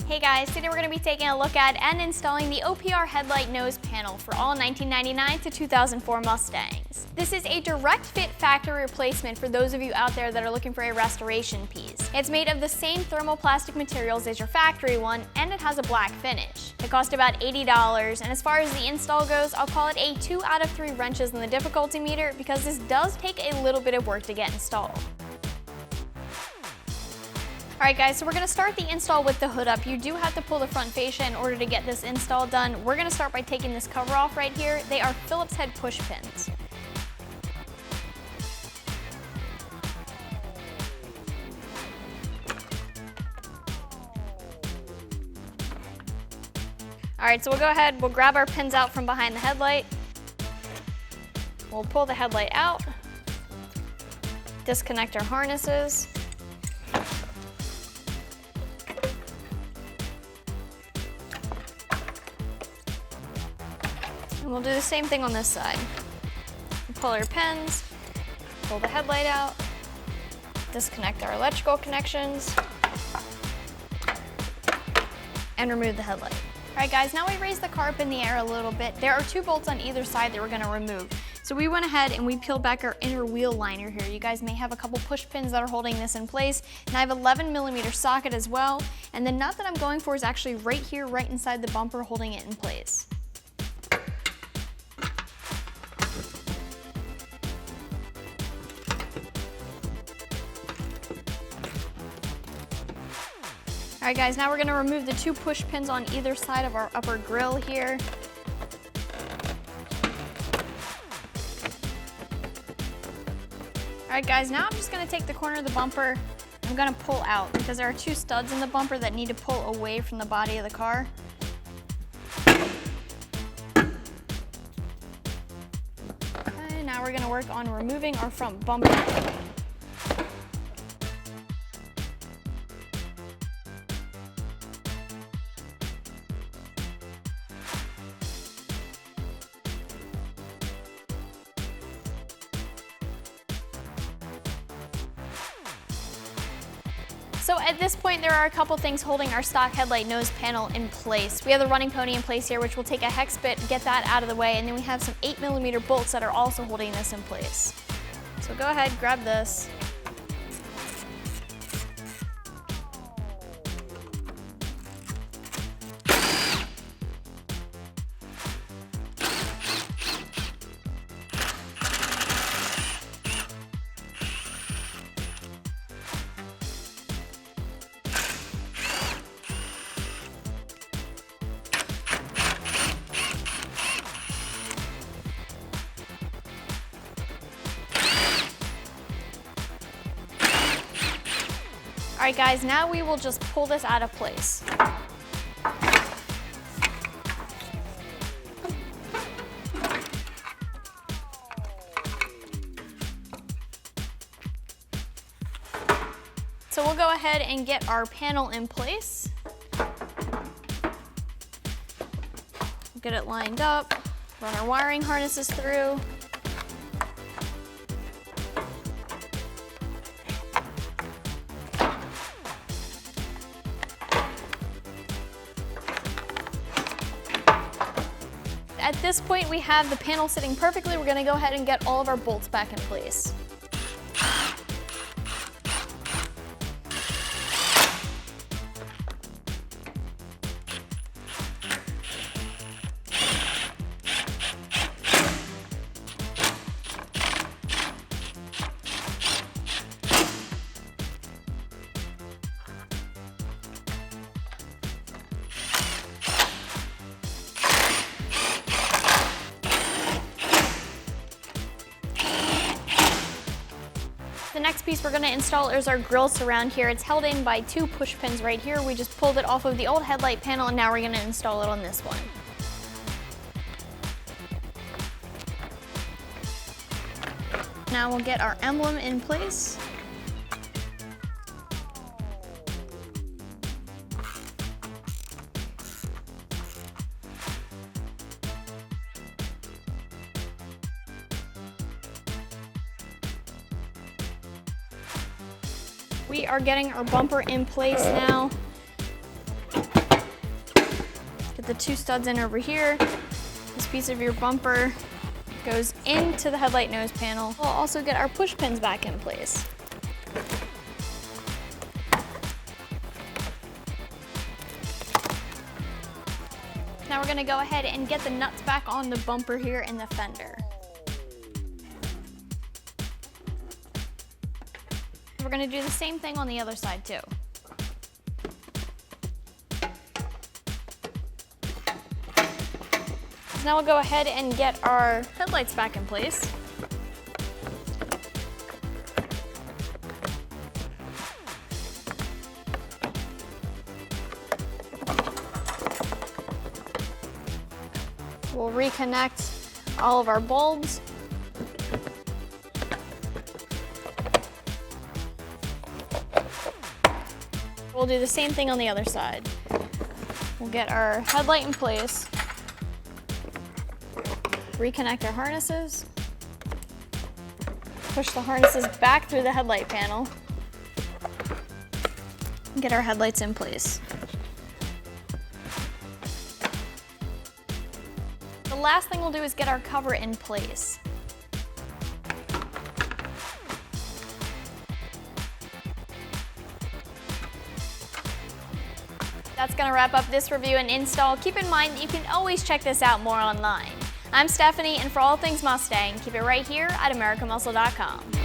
Hey guys, today we're going to be taking a look at and installing the OPR headlight nose panel for all 1999 to 2004 Mustangs. This is a direct fit factory replacement for those of you out there that are looking for a restoration piece. It's made of the same thermoplastic materials as your factory one, and it has a black finish. It cost about $80, and as far as the install goes, I'll call it a 2 out of 3 wrenches in the difficulty meter because this does take a little bit of work to get installed. Alright guys, so we're going to start the install with the hood up. You do have to pull the front fascia in order to get this install done. We're going to start by taking this cover off right here. They are Phillips head push pins. Alright, so we'll go ahead, we'll grab our pins out from behind the headlight. We'll pull the headlight out, disconnect our harnesses. And we'll do the same thing on this side. We'll pull our pins, pull the headlight out, disconnect our electrical connections, and remove the headlight. Alright guys, now we raised the car up in the air a little bit. There are 2 bolts on either side that we're going to remove. So we went ahead and we peeled back our inner wheel liner here. You guys may have a couple push pins that are holding this in place. And I have 11mm socket as well. And the nut that I'm going for is actually right here, right inside the bumper, holding it in place. Alright guys, now we're going to remove the 2 push pins on either side of our upper grille here. Alright guys, now I'm just going to take the corner of the bumper. I'm going to pull out because there are 2 studs in the bumper that need to pull away from the body of the car. Okay, now we're going to work on removing our front bumper. So at this point, there are a couple things holding our stock headlight nose panel in place. We have the running pony in place here, which will take a hex bit, get that out of the way, and then we have some 8mm bolts that are also holding this in place. So go ahead, grab this. Alright guys, now we will just pull this out of place. So we'll go ahead and get our panel in place. Get it lined up, run our wiring harnesses through. At this point, we have the panel sitting perfectly. We're going to go ahead and get all of our bolts back in place. The next piece we're going to install is our grille surround here. It's held in by 2 push pins right here. We just pulled it off of the old headlight panel, and now we're going to install it on this one. Now we'll get our emblem in place. We are getting our bumper in place now. the two studs in over here. This piece of your bumper goes into the headlight nose panel. We'll also get our push pins back in place. Now we're gonna go ahead and get the nuts back on the bumper here in the fender. We're gonna do the same thing on the other side too. Now we'll go ahead and get our headlights back in place. We'll reconnect all of our bulbs. We'll do the same thing on the other side. We'll get our headlight in place. Reconnect our harnesses, push the harnesses back through the headlight panel, and get our headlights in place. The last thing we'll do is get our cover in place. That's gonna wrap up this review and install. Keep in mind that you can always check this out more online. I'm Stephanie, and for all things Mustang, keep it right here at AmericanMuscle.com.